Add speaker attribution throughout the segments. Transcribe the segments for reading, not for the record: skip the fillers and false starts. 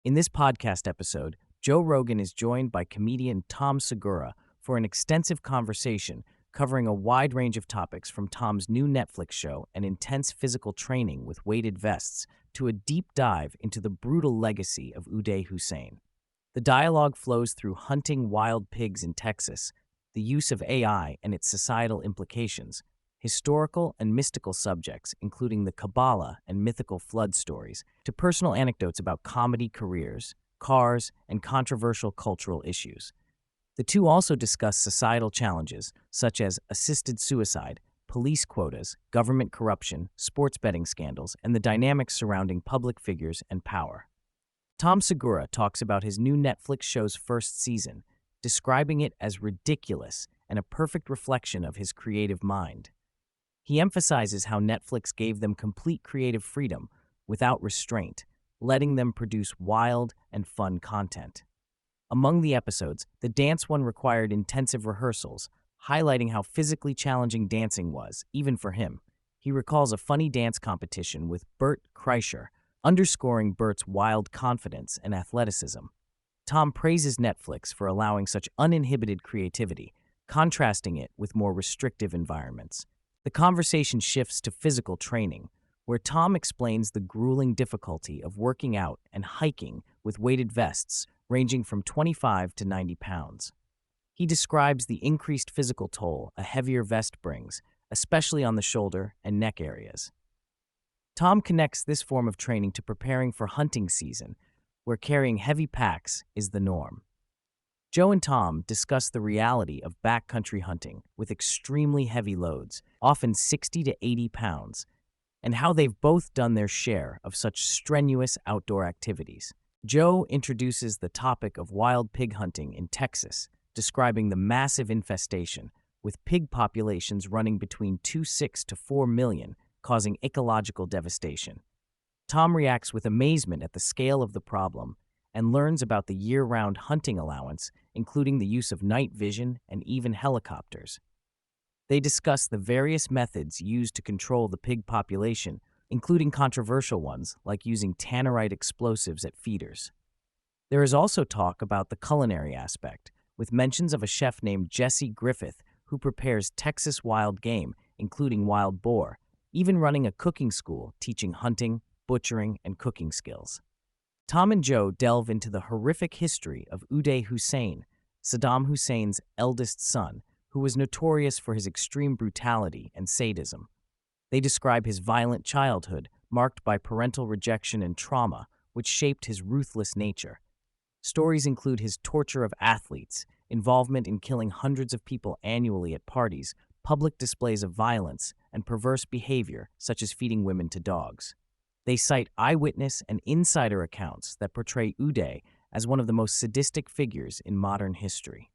Speaker 1: In this podcast episode, Joe Rogan is joined by comedian Tom Segura for an extensive conversation covering a wide range of topics from Tom's new Netflix show and intense physical training with weighted vests to a deep dive into the brutal legacy of Uday Hussein. The dialogue flows through hunting wild pigs in Texas, the use of AI and its societal implications, historical and mystical subjects, including the Cabala and mythical flood stories, to personal anecdotes about comedy careers, cars, and controversial cultural issues. The two also discuss societal challenges such as assisted suicide, police quotas, government corruption, sports betting scandals, and the dynamics surrounding public figures and power. Tom Segura talks about his new Netflix show's first season, describing it as ridiculous and a perfect reflection of his creative mind. He emphasizes how Netflix gave them complete creative freedom without restraint, letting them produce wild and fun content. Among the episodes, the dance one required intensive rehearsals, highlighting how physically challenging dancing was, even for him. He recalls a funny dance competition with Bert Kreischer, underscoring Bert's wild confidence and athleticism. Tom praises Netflix for allowing such uninhibited creativity, contrasting it with more restrictive environments. The conversation shifts to physical training, where Tom explains the grueling difficulty of working out and hiking with weighted vests ranging from 25 to 90 pounds. He describes the increased physical toll a heavier vest brings, especially on the shoulder and neck areas. Tom connects this form of training to preparing for hunting season, where carrying heavy packs is the norm. Joe and Tom discuss the reality of backcountry hunting with extremely heavy loads, often 60 to 80 pounds, and how they've both done their share of such strenuous outdoor activities. Joe introduces the topic of wild pig hunting in Texas, describing the massive infestation, with pig populations running between 2.6 to 4 million, causing ecological devastation. Tom reacts with amazement at the scale of the problem and learns about the year-round hunting allowance, including the use of night vision and even helicopters. They discuss the various methods used to control the pig population, including controversial ones like using tannerite explosives at feeders. There is also talk about the culinary aspect, with mentions of a chef named Jesse Griffith who prepares Texas wild game, including wild boar, even running a cooking school teaching hunting, butchering, and cooking skills. Tom and Joe delve into the horrific history of Uday Hussein, Saddam Hussein's eldest son, who was notorious for his extreme brutality and sadism. They describe his violent childhood, marked by parental rejection and trauma, which shaped his ruthless nature. Stories include his torture of athletes, involvement in killing hundreds of people annually at parties, public displays of violence, and perverse behavior, such as feeding women to dogs. They cite eyewitness and insider accounts that portray Uday as one of the most sadistic figures in modern history.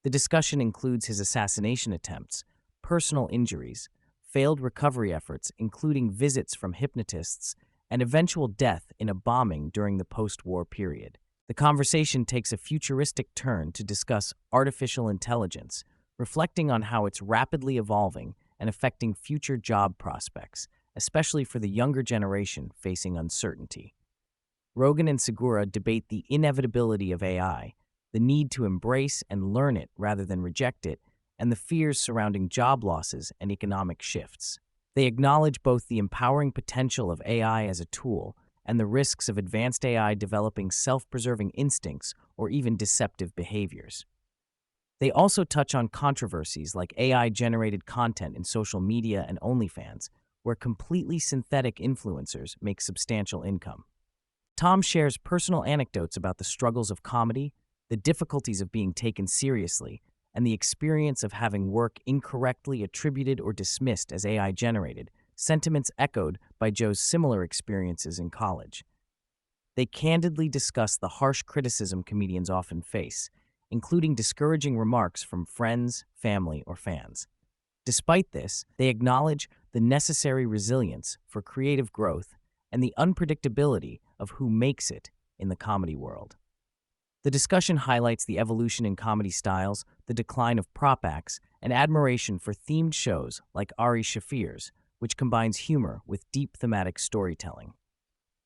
Speaker 1: The discussion includes his assassination attempts, personal injuries, failed recovery efforts, including visits from hypnotists, and eventual death in a bombing during the post-war period. The conversation takes a futuristic turn to discuss artificial intelligence, reflecting on how it's rapidly evolving and affecting future job prospects, especially for the younger generation facing uncertainty. Rogan and Segura debate the inevitability of AI, the need to embrace and learn it rather than reject it, and the fears surrounding job losses and economic shifts. They acknowledge both the empowering potential of AI as a tool and the risks of advanced AI developing self-preserving instincts or even deceptive behaviors. They also touch on controversies like AI-generated content in social media and OnlyFans, where completely synthetic influencers make substantial income. Tom shares personal anecdotes about the struggles of comedy, the difficulties of being taken seriously, and the experience of having work incorrectly attributed or dismissed as AI-generated, sentiments echoed by Joe's similar experiences in college. They candidly discuss the harsh criticism comedians often face, including discouraging remarks from friends, family, or fans. Despite this, they acknowledge the necessary resilience for creative growth and the unpredictability of who makes it in the comedy world. The discussion highlights the evolution in comedy styles, the decline of prop acts, and admiration for themed shows like Ari Shaffir's, which combines humor with deep thematic storytelling.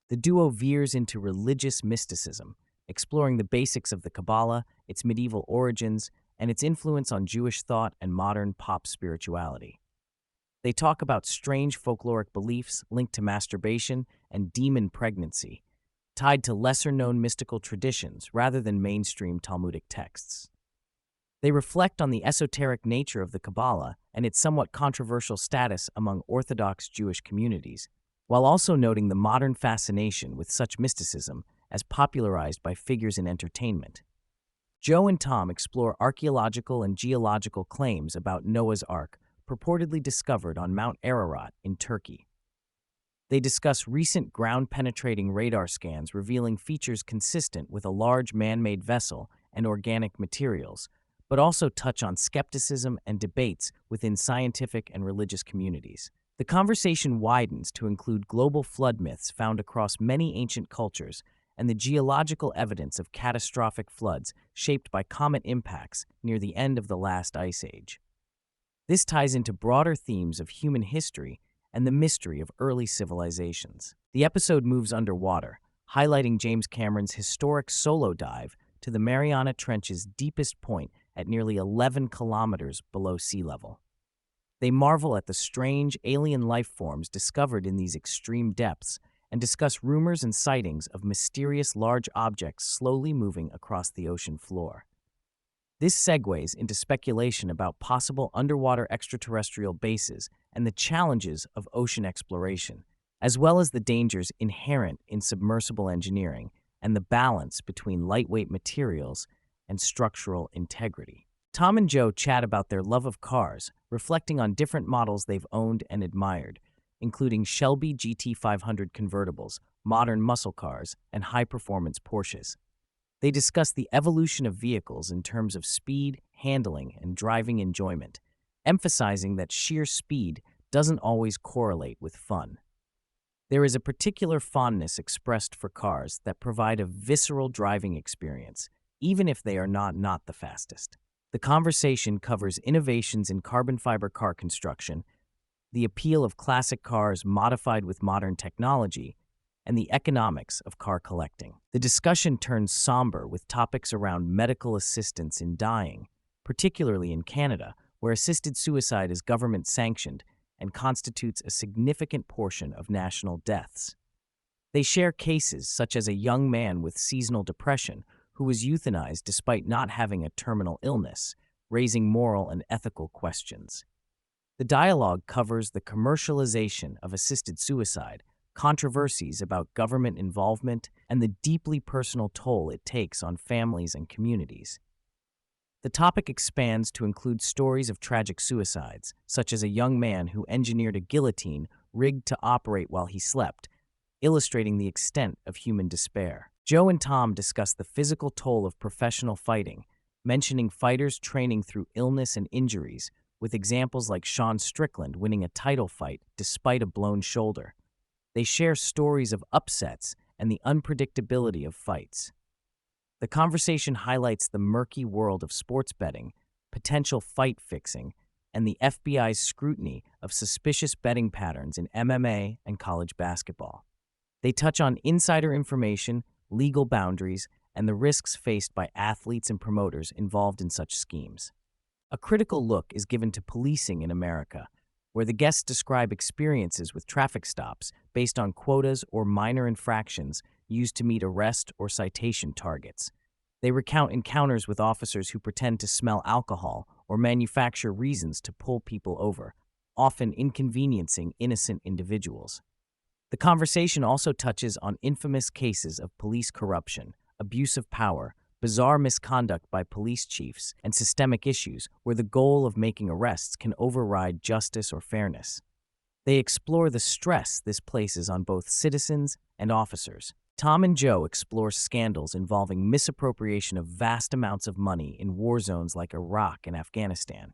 Speaker 1: The The duo veers into religious mysticism, exploring the basics of the Cabala, its medieval origins, and its influence on Jewish thought and modern pop spirituality. They talk about strange folkloric beliefs linked to masturbation and demon pregnancy, tied to lesser-known mystical traditions rather than mainstream Talmudic texts. They reflect on the esoteric nature of the Kabbalah and its somewhat controversial status among Orthodox Jewish communities, while also noting the modern fascination with such mysticism as popularized by figures in entertainment. Joe and Tom explore archaeological and geological claims about Noah's Ark, purportedly discovered on Mount Ararat in Turkey. They discuss recent ground-penetrating radar scans revealing features consistent with a large man-made vessel and organic materials, but also touch on skepticism and debates within scientific and religious communities. The conversation widens to include global flood myths found across many ancient cultures and the geological evidence of catastrophic floods shaped by comet impacts near the end of the last ice age. This ties into broader themes of human history and the mystery of early civilizations. The episode moves underwater, highlighting James Cameron's historic solo dive to the Mariana Trench's deepest point at nearly 11 kilometers below sea level. They marvel at the strange alien life forms discovered in these extreme depths and discuss rumors and sightings of mysterious large objects slowly moving across the ocean floor. This segues into speculation about possible underwater extraterrestrial bases and the challenges of ocean exploration, as well as the dangers inherent in submersible engineering and the balance between lightweight materials and structural integrity. Tom and Joe chat about their love of cars, reflecting on different models they've owned and admired, including Shelby GT500 convertibles, modern muscle cars, and high-performance Porsches. They discuss the evolution of vehicles in terms of speed, handling, and driving enjoyment, emphasizing that sheer speed doesn't always correlate with fun. There is a particular fondness expressed for cars that provide a visceral driving experience, even if they are not the fastest. The conversation covers innovations in carbon fiber car construction, the appeal of classic cars modified with modern technology, and the economics of car collecting. The discussion turns somber with topics around medical assistance in dying, particularly in Canada, where assisted suicide is government-sanctioned and constitutes a significant portion of national deaths. They share cases such as a young man with seasonal depression who was euthanized despite not having a terminal illness, raising moral and ethical questions. The dialogue covers the commercialization of assisted suicide, controversies about government involvement, and the deeply personal toll it takes on families and communities. The topic expands to include stories of tragic suicides, such as a young man who engineered a guillotine rigged to operate while he slept, illustrating the extent of human despair. Joe and Tom discuss the physical toll of professional fighting, mentioning fighters training through illness and injuries, with examples like Sean Strickland winning a title fight despite a blown shoulder. They share stories of upsets and the unpredictability of fights. The conversation highlights the murky world of sports betting, potential fight fixing, and the FBI's scrutiny of suspicious betting patterns in MMA and college basketball. They touch on insider information, legal boundaries, and the risks faced by athletes and promoters involved in such schemes. A critical look is given to policing in America, where the guests describe experiences with traffic stops based on quotas or minor infractions used to meet arrest or citation targets. They recount encounters with officers who pretend to smell alcohol or manufacture reasons to pull people over, often inconveniencing innocent individuals. The conversation also touches on infamous cases of police corruption, abuse of power, bizarre misconduct by police chiefs, and systemic issues where the goal of making arrests can override justice or fairness. They explore the stress this places on both citizens and officers. Tom and Joe explore scandals involving misappropriation of vast amounts of money in war zones like Iraq and Afghanistan.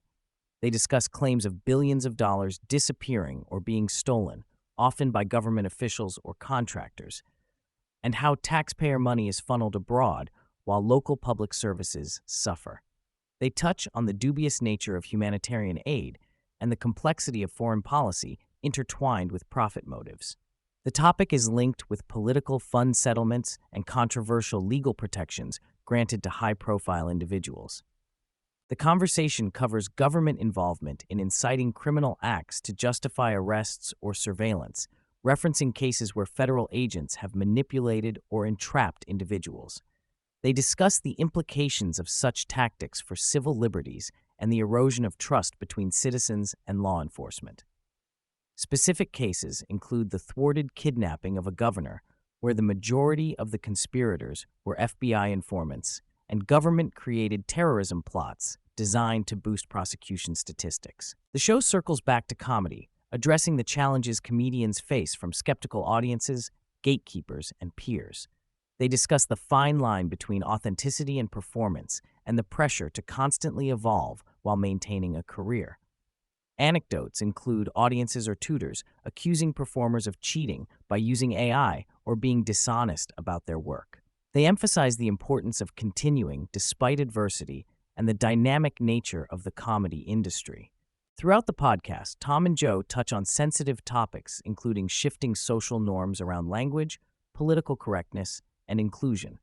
Speaker 1: They discuss claims of billions of dollars disappearing or being stolen, often by government officials or contractors, and how taxpayer money is funneled abroad while local public services suffer. They touch on the dubious nature of humanitarian aid and the complexity of foreign policy intertwined with profit motives. The topic is linked with political fund settlements and controversial legal protections granted to high-profile individuals. The conversation covers government involvement in inciting criminal acts to justify arrests or surveillance, referencing cases where federal agents have manipulated or entrapped individuals. They discuss the implications of such tactics for civil liberties and the erosion of trust between citizens and law enforcement. Specific cases include the thwarted kidnapping of a governor, where the majority of the conspirators were FBI informants, and government-created terrorism plots designed to boost prosecution statistics. The show circles back to comedy, addressing the challenges comedians face from skeptical audiences, gatekeepers, and peers. They discuss the fine line between authenticity and performance and the pressure to constantly evolve while maintaining a career. Anecdotes include audiences or tutors accusing performers of cheating by using AI or being dishonest about their work. They emphasize the importance of continuing despite adversity and the dynamic nature of the comedy industry. Throughout the podcast, Tom and Joe touch on sensitive topics including shifting social norms around language, political correctness, and inclusion.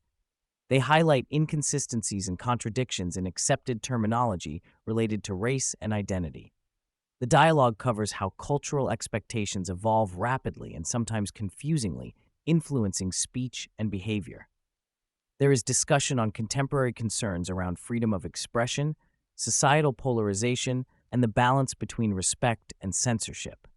Speaker 1: They highlight inconsistencies and contradictions in accepted terminology related to race and identity. The dialogue covers how cultural expectations evolve rapidly and sometimes confusingly, influencing speech and behavior. There is discussion on contemporary concerns around freedom of expression, societal polarization, and the balance between respect and censorship.